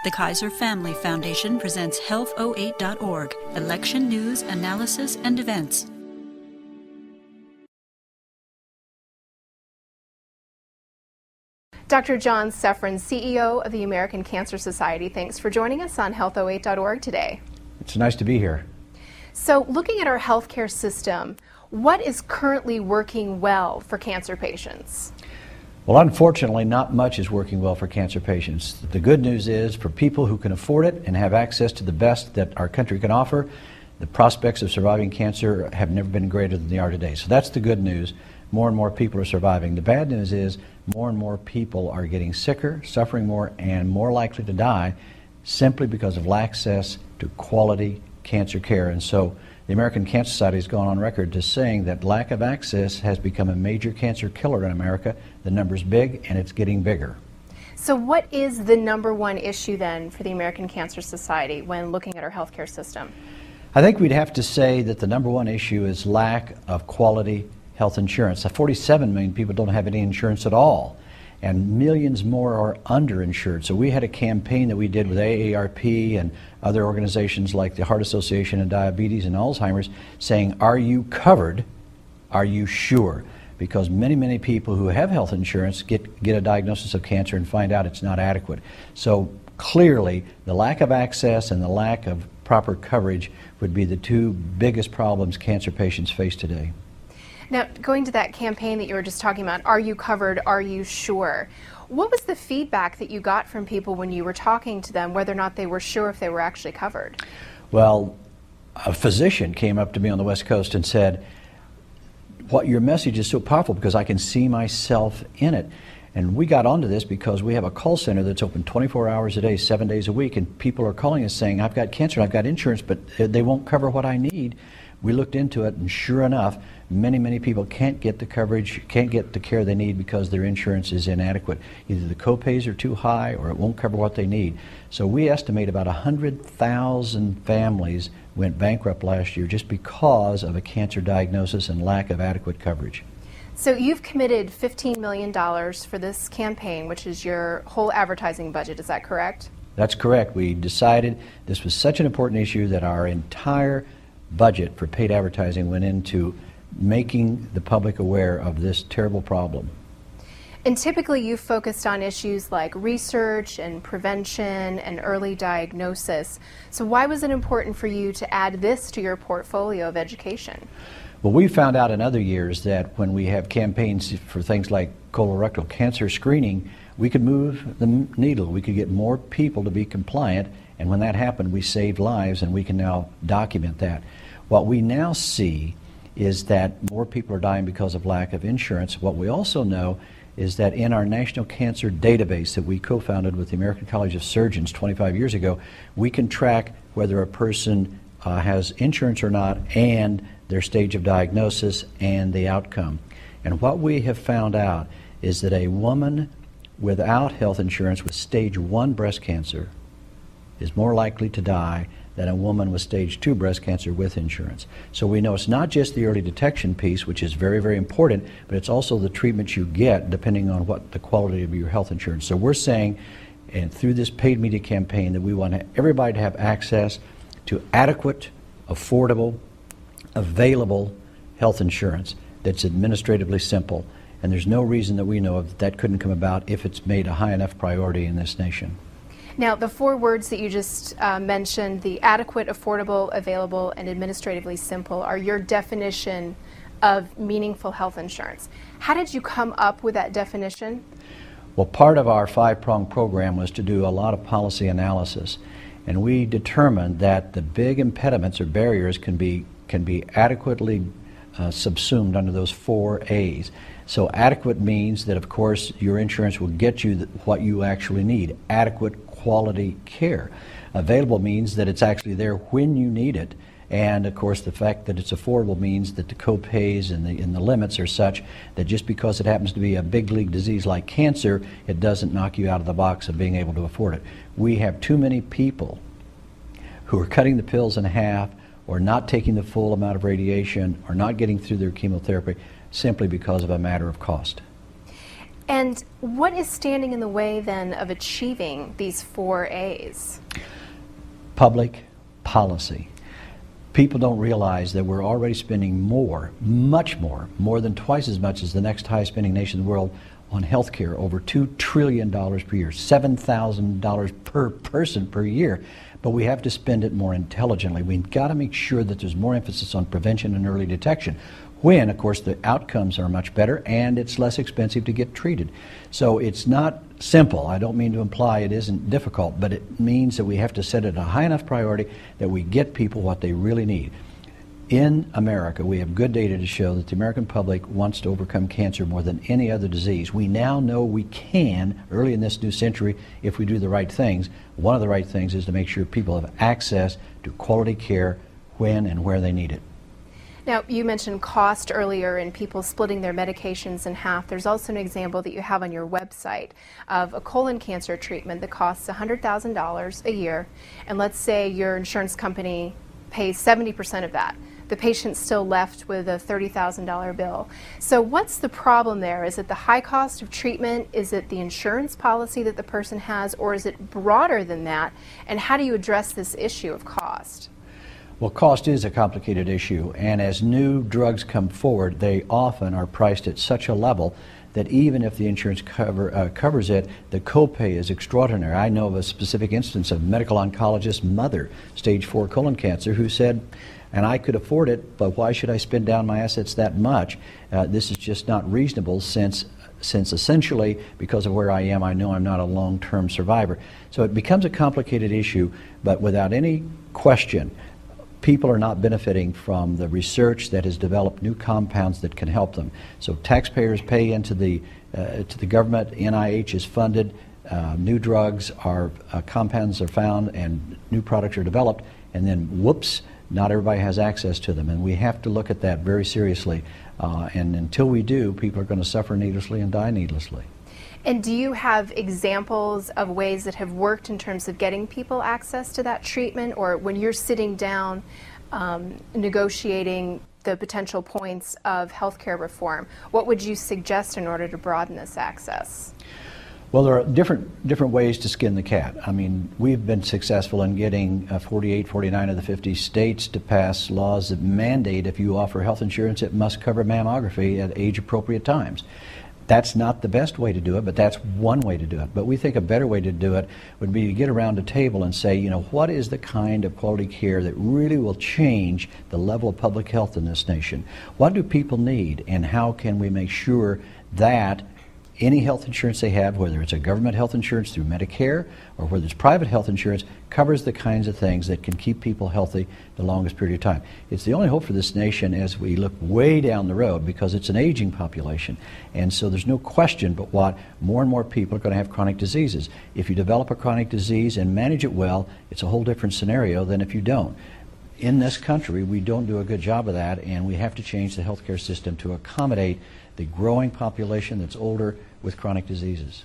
The Kaiser Family Foundation presents health08.org, election news, analysis, and events. Dr. John Seffrin, CEO of the American Cancer Society, thanks for joining us on health08.org today. It's nice to be here. So, looking at our healthcare system, what is currently working well for cancer patients? Well, unfortunately, not much is working well for cancer patients. The good news is, for people who can afford it and have access to the best that our country can offer, the prospects of surviving cancer have never been greater than they are today. So that's the good news. More and more people are surviving. The bad news is more and more people are getting sicker, suffering more, and more likely to die simply because of lack of access to quality cancer care. And so the American Cancer Society has gone on record to saying that lack of access has become a major cancer killer in America. The number's big, and it's getting bigger. So what is the number one issue then for the American Cancer Society when looking at our healthcare system? I think we'd have to say that the number one issue is lack of quality health insurance. 47 million people don't have any insurance at all, and millions more are underinsured. So we had a campaign that we did with AARP and other organizations like the Heart Association and Diabetes and Alzheimer's saying, are you covered? Are you sure? Because many people who have health insurance get a diagnosis of cancer and find out it's not adequate. So clearly the lack of access and the lack of proper coverage would be the two biggest problems cancer patients face today. Now, going to that campaign that you were just talking about, are you covered, are you sure? What was the feedback that you got from people when you were talking to them, whether or not they were sure if they were actually covered? Well, a physician came up to me on the West Coast and said, your message is so powerful because I can see myself in it. And we got onto this because we have a call center that's open 24 hours a day, 7 days a week, and people are calling us saying, I've got cancer, I've got insurance, but they won't cover what I need. We looked into it, and sure enough, many people can't get the coverage, can't get the care they need because their insurance is inadequate. Either the co-pays are too high or it won't cover what they need. So we estimate about 100,000 families went bankrupt last year just because of a cancer diagnosis and lack of adequate coverage. So you've committed $15 million for this campaign, which is your whole advertising budget, is that correct? That's correct. We decided this was such an important issue that our entire budget for paid advertising went into making the public aware of this terrible problem. And typically you focused on issues like research and prevention and early diagnosis. So why was it important for you to add this to your portfolio of education? Well, we found out in other years that when we have campaigns for things like colorectal cancer screening, we could move the needle. We could get more people to be compliant, and when that happened, we saved lives, and we can now document that. What we now see is that more people are dying because of lack of insurance. What we also know is that in our National Cancer Database that we co-founded with the American College of Surgeons 25 years ago, we can track whether a person has insurance or not, and their stage of diagnosis and the outcome. And what we have found out is that a woman without health insurance with stage 1 breast cancer is more likely to die than a woman with stage 2 breast cancer with insurance. So we know it's not just the early detection piece, which is very important, but it's also the treatment you get depending on what the quality of your health insurance. So we're saying, and through this paid media campaign, that we want everybody to have access to adequate, affordable, available health insurance that's administratively simple. And there's no reason that we know of that couldn't come about if it's made a high enough priority in this nation. Now, the 4 words that you just mentioned, the adequate, affordable, available, and administratively simple, are your definition of meaningful health insurance. How did you come up with that definition? Well, part of our 5-pronged program was to do a lot of policy analysis, and we determined that the big impediments or barriers can be adequately subsumed under those 4 A's. So adequate means that, of course, your insurance will get you what you actually need, adequate quality care. Available means that it's actually there when you need it, and of course the fact that it's affordable means that the co-pays and the limits are such that just because it happens to be a big league disease like cancer, it doesn't knock you out of the box of being able to afford it. We have too many people who are cutting the pills in half, or not taking the full amount of radiation, or not getting through their chemotherapy simply because of a matter of cost. And what is standing in the way then of achieving these 4 A's? Public policy. People don't realize that we're already spending more, much more than twice as much as the next highest spending nation in the world on health care, over $2 trillion per year, $7,000 per person per year. But we have to spend it more intelligently. We've got to make sure that there's more emphasis on prevention and early detection, when, of course, the outcomes are much better and it's less expensive to get treated. So it's not simple. I don't mean to imply it isn't difficult, but it means that we have to set it a high enough priority that we get people what they really need. In America, we have good data to show that the American public wants to overcome cancer more than any other disease. We now know we can, early in this new century, if we do the right things. One of the right things is to make sure people have access to quality care when and where they need it. Now, you mentioned cost earlier and people splitting their medications in half. There's also an example that you have on your website of a colon cancer treatment that costs $100,000 a year, and let's say your insurance company pays 70% of that. The patient's still left with a $30,000 bill. So what's the problem there? Is it the high cost of treatment? Is it the insurance policy that the person has? Or is it broader than that? And how do you address this issue of cost? Well, cost is a complicated issue, and as new drugs come forward, they often are priced at such a level that even if the insurance covers it, the copay is extraordinary. I know of a specific instance of a medical oncologist mother, stage 4 colon cancer, who said, and I could afford it, but why should I spend down my assets that much? This is just not reasonable since essentially, because of where I am, I know I'm not a long-term survivor. So it becomes a complicated issue, but without any question, people are not benefiting from the research that has developed new compounds that can help them. So taxpayers pay into the government, NIH is funded, new drugs are, compounds are found and new products are developed, and then whoops, not everybody has access to them. And we have to look at that very seriously. And until we do, people are going to suffer needlessly and die needlessly. And do you have examples of ways that have worked in terms of getting people access to that treatment, or when you're sitting down negotiating the potential points of healthcare reform, what would you suggest in order to broaden this access? Well, there are different ways to skin the cat. I mean, we've been successful in getting 48, 49 of the 50 states to pass laws that mandate if you offer health insurance, it must cover mammography at age-appropriate times. That's not the best way to do it, but that's one way to do it. But we think a better way to do it would be to get around a table and say, you know, what is the kind of quality care that really will change the level of public health in this nation? What do people need, and how can we make sure that any health insurance they have, whether it's a government health insurance through Medicare or whether it's private health insurance, covers the kinds of things that can keep people healthy the longest period of time. It's the only hope for this nation as we look way down the road, because it's an aging population. And so there's no question but what more and more people are going to have chronic diseases. If you develop a chronic disease and manage it well, it's a whole different scenario than if you don't. In this country, we don't do a good job of that, and we have to change the healthcare system to accommodate the growing population that's older with chronic diseases.